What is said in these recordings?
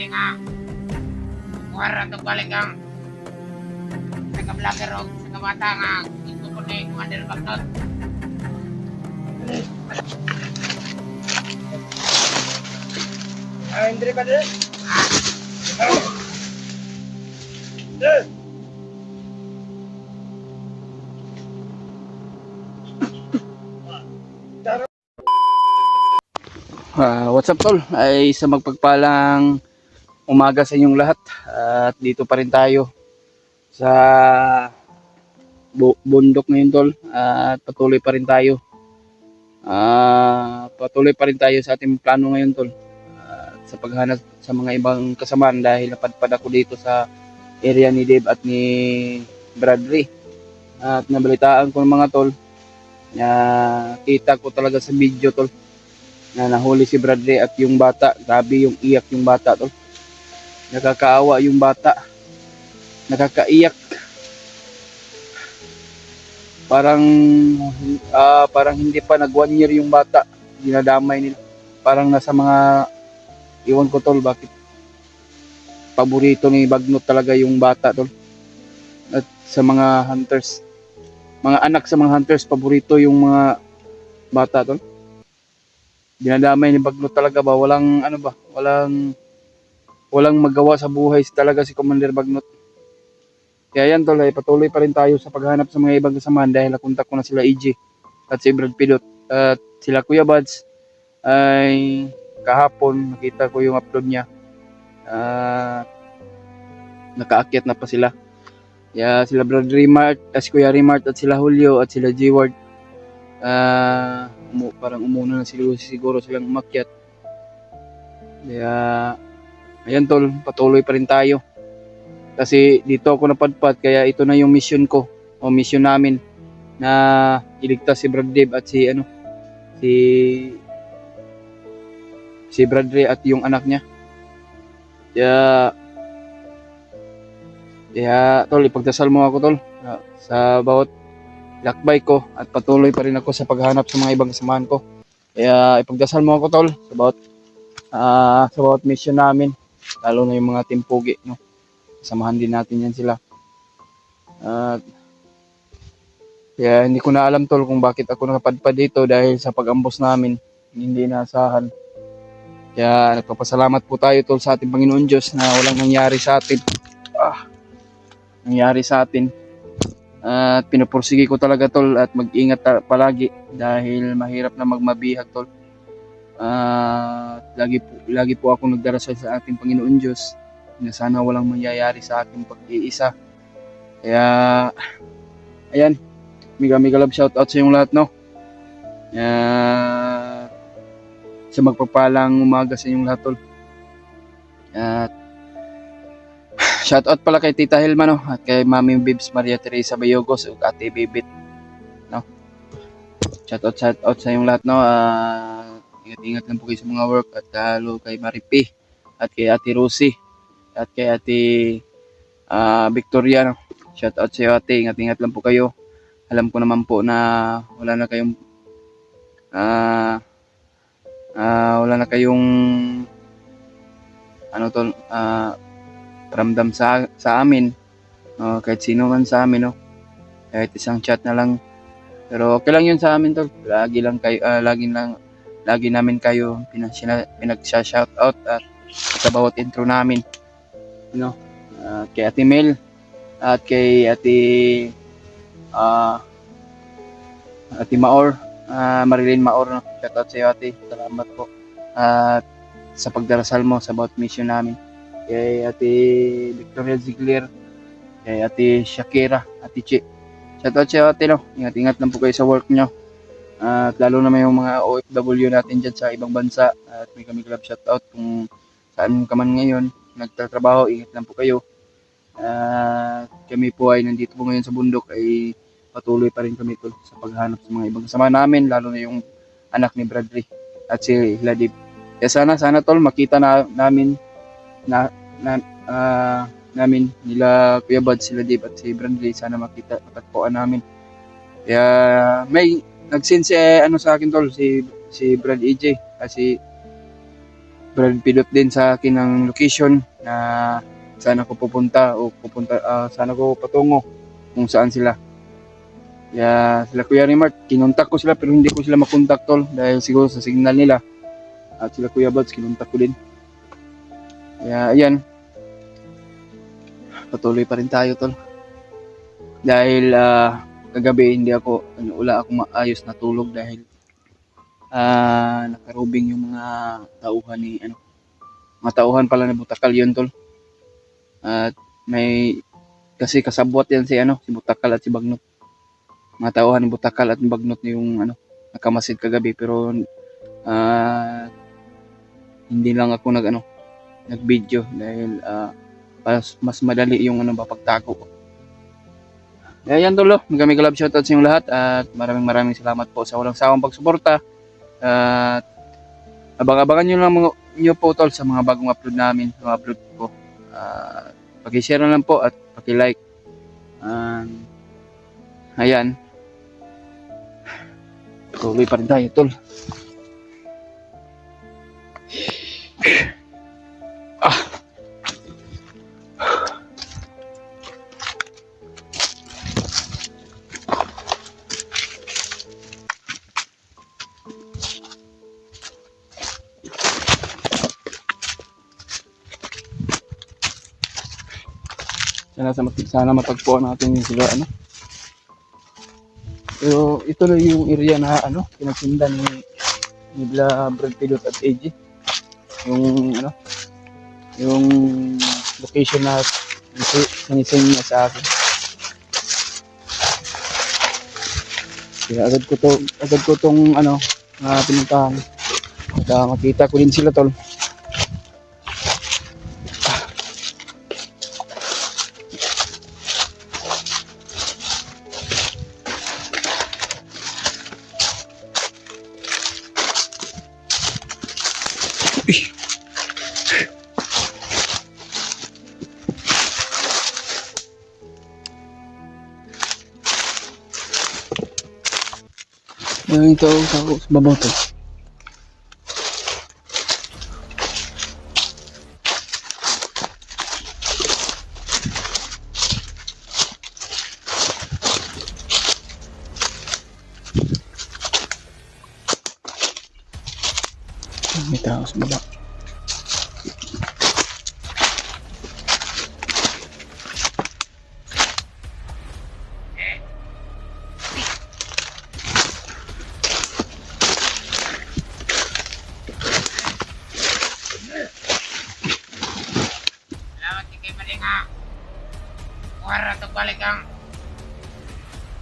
nga kuwara to galing kang nagka-vlogger o nagka-bata nga gusto ko ni Commander Bagnot. Andre pa din. What's up tol? Ay sa magpagpalang umaga sa inyong lahat. At dito pa rin tayo sa bundok ngayon tol. At patuloy pa rin tayo. Patuloy pa rin tayo sa ating plano ngayon tol. Sa paghanap sa mga ibang kasamaan dahil napadpad ako dito sa area ni Dave at ni Bradley. At nabalitaan ko ng mga tol na kita ko talaga sa video tol na nahuli si Bradley at yung bata. Grabe yung iyak yung bata tol. Nakakaawa yung bata. Nakakaiyak. Parang hindi pa nag 1 year yung bata. Dinadamay nila. Parang nasa mga iwan ko tol bakit paborito ni Bagnot talaga yung bata tol. At sa mga hunters, mga anak sa mga hunters, paborito yung mga bata tol. Dinadamay ni Bagnot talaga ba, walang magawa sa buhay talaga si Commander Bagnot. Kaya yan tol, ay patuloy pa rin tayo sa paghanap sa mga ibang kasamahan dahil nakontak ko na sila EJ at si Brad Pidot at sila Kuya Buds. Ay kahapon nakita ko yung upload niya, nakaakyat na pa sila. Kaya sila Brad Remart, si Kuya Remart at sila Julio at sila G-Ward, parang umuna na siguro silang umakyat. Kaya ayan tol, patuloy pa rin tayo kasi dito ako napadpad, kaya ito na yung mission ko o mission namin na iligtas si Brad Dave at si Bradley at yung anak niya. Kaya tol, ipagdasal mo ako tol sa bawat lakbay ko at patuloy pa rin ako sa paghanap sa mga ibang kasamahan ko. Kaya ipagdasal mo ako tol sa bawat mission namin, lalo na yung mga timpugi, no? Samahan din natin yan sila. Kaya hindi ko na alam tol kung bakit ako nakapadpad dito dahil sa pag-ambos namin, hindi inaasahan. Kaya nagpapasalamat po tayo tol sa ating Panginoon Diyos na walang nangyari sa atin. At pinupursige ko talaga tol at mag-ingat palagi dahil mahirap na magmabihag tol. Lagi po ako nagdarasal sa ating Panginoon Diyos na sana walang mangyayari sa ating pag-iisa. Kaya ayan, mega love shout out sa inyong lahat, no? Sa magpapalang umaga sa inyong lahat tol. At shout out pala kay Tita Hilma, no? At kay Mami Bibs Maria Teresa Bayogos at Ate Bibit, no? Shout out sa inyong lahat, no? Ingat-ingat lang po kayo sa mga work at lalo kay Maripi at kay Ate Rosie at kay Ate Victoria, no? Shout out sa iyo ate, ingat-ingat lang po kayo. Alam ko naman po na wala na kayong ramdam sa amin, kahit sino man sa amin, no? Kahit isang chat na lang, pero okay lang yun sa amin tol. Lagi namin kayo pinag-shout out at sa bawat intro namin, no? Kay Ate Mel at kay Ate Maor, Marilyn Maor, no? Shout out sa iyo ate, salamat po at sa pagdarasal mo sa bawat mission namin. Kay Ate Victoria Ziegler, kay Ate Shakira, Ate Chi, shout out sa iyo ate, no? Ingat-ingat lang po kayo sa work nyo at lalo na yung mga OFW natin dyan sa ibang bansa at may kami club shout out kung saan ka man ngayon nagtatrabaho, ingat lang po kayo. Kami po ay nandito po ngayon sa bundok, ay patuloy pa rin kami tol sa paghanap sa mga ibang kasama namin, lalo na yung anak ni Bradley at si Ladib. Kaya sana tol makita namin nila Kuya Bud, si Ladib at si Bradley, sana matagpuan namin. Kaya may nag-send sa akin tol, si Brad EJ, si Brad Pidot din sa akin ng location na saan ako pupunta o saan ako patungo kung saan sila. Kaya sila Kuya Remart, kinontak ko sila pero hindi ko sila makontak tol dahil siguro sa signal nila. At sila Kuya Buds, kinontak ko din. Kaya ayan, patuloy pa rin tayo tol. Dahil kagabi hindi ako, wala akong maayos na tulog dahil nakarubing yung mga tauhan ni mga tauhan pala na Butakal yun tol. At may kasi kasabwat yan si si Butakal at si Bagnot. Mga tauhan ni Butakal at Bagnot yung nakamasid kagabi pero hindi lang ako nag-video dahil mas madali yung pagtago ko. Yan tol, magamig love shoutout sa inyong lahat at maraming salamat po sa walang sawang pagsuporta. At abang-abangan nyo lang nyo po tol sa mga bagong upload namin, mga upload ko. Paki-share na lang po at paki-like. Ayan. Tuloy pa rin tayo tol. Sana matagpuan natin yung sila Pero ito na yung area na pinagsinda ni Brad Pidot at AJ. Yung location na sinisend niya sa akin. Kaya agad ko tong pinuntahan. At makita ko din sila tol. Ito sa babaw to. May tao sa baba. balik ang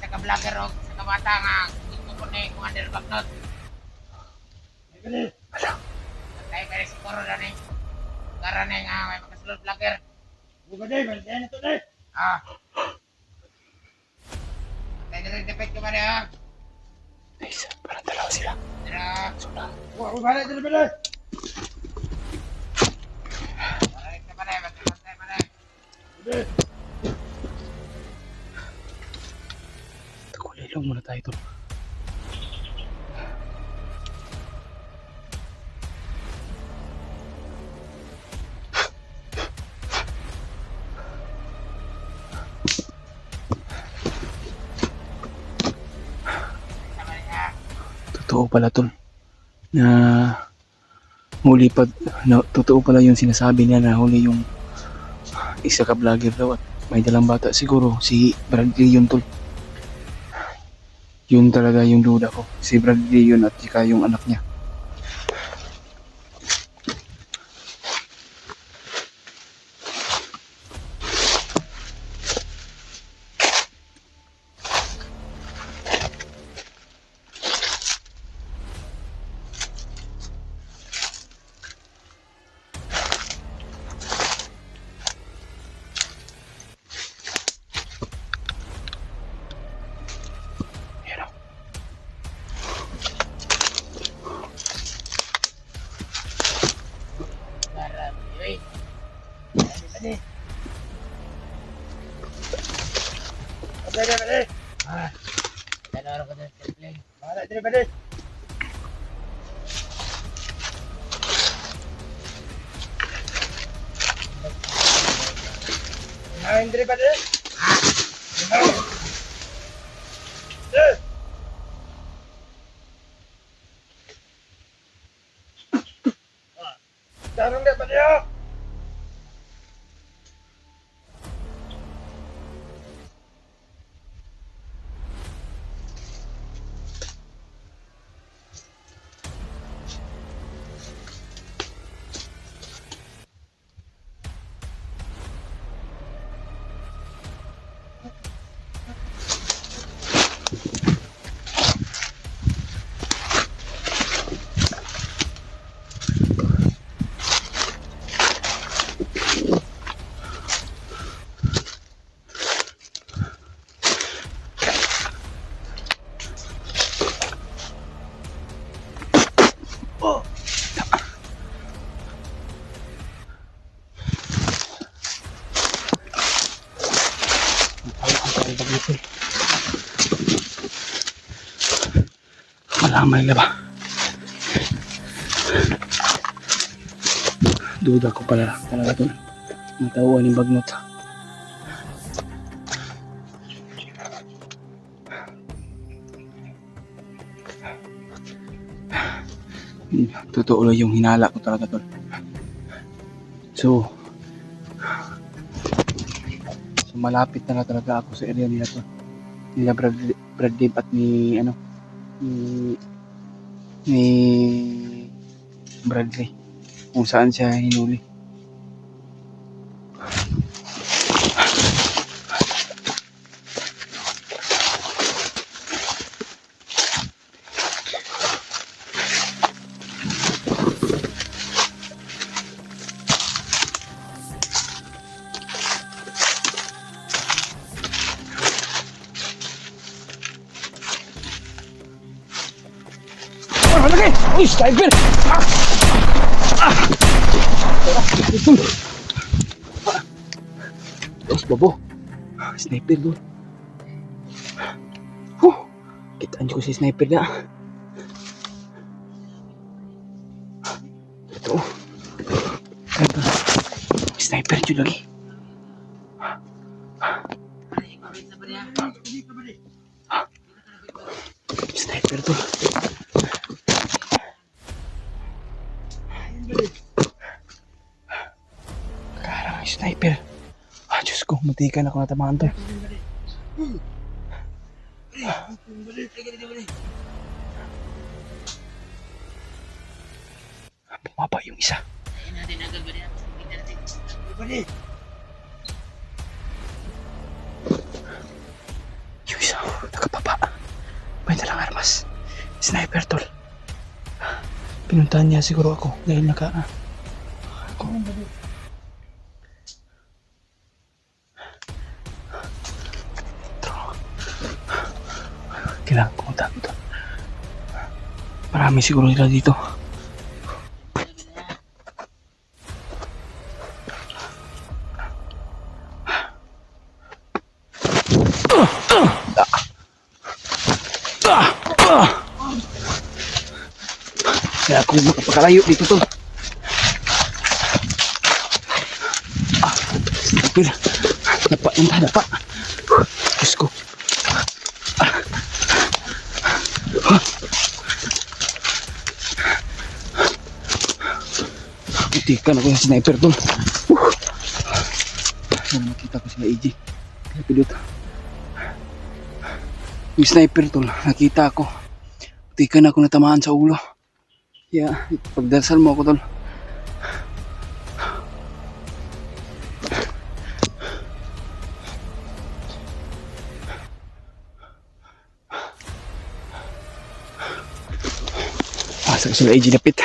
sa ka-vlogger o sa kabata nga gusto ko ni Commander Bagnot. Tayo kaya siguro na ni karane nga may makasulod vlogger. Buka day, balikan ito day. Tayo na depek ko ba niya? Nice, parang dalawa sila. Tara. Buka balik dito day. Balik ka ba niya? Balik ba niya? Kulilong muna tayo ito. Totoo pala tol na huli pa totoo pala yung sinasabi niya na huli yung isa ka vlogger daw at may dalang bata. Siguro si Bradley yun tol. Yun talaga yung duda ko, si Bradley yun at saka yung anak niya. Ay, hindi ba din? Ha? Eh! Darong na ba niyo? Malamay na ba? Duda ko pala talaga ito. Matauan yung bagnot. Totoo lang yung hinala ko talaga tol. So malapit na talaga ako sa area nila to. Nila Brad Dave at ni ni Bradley kung saan siya hinuli. Malaki! Uy, sniper! Terus bobo. Sniper doon. Kitaan ko si sniper na. Ito. Sniper dyan lagi. Sniper to. Karang sniper. Diyos ko, matikan ako natamaan to. Bumaba yung isa. Ayun natin agad ba niya? Tingnan natin. Yung isa, nakababa. May dalang armas. Sniper tol. Pinuntahan niya siguro ako dahil ako. Kailangan pumunta ko doon. Marami siguro nila dito. Kaya ako makapagkalayo dito to. Sniper. Dapa yung dapa. Diyos ko. Butikan ako yung sniper doon. Sana makita ko sila AJ. Kaya pilot. Yung sniper tol, nakita ako. Butikan ako natamaan sa ulo. Kaya pagdasal mo ako tol. Asa ko sila AJ napit.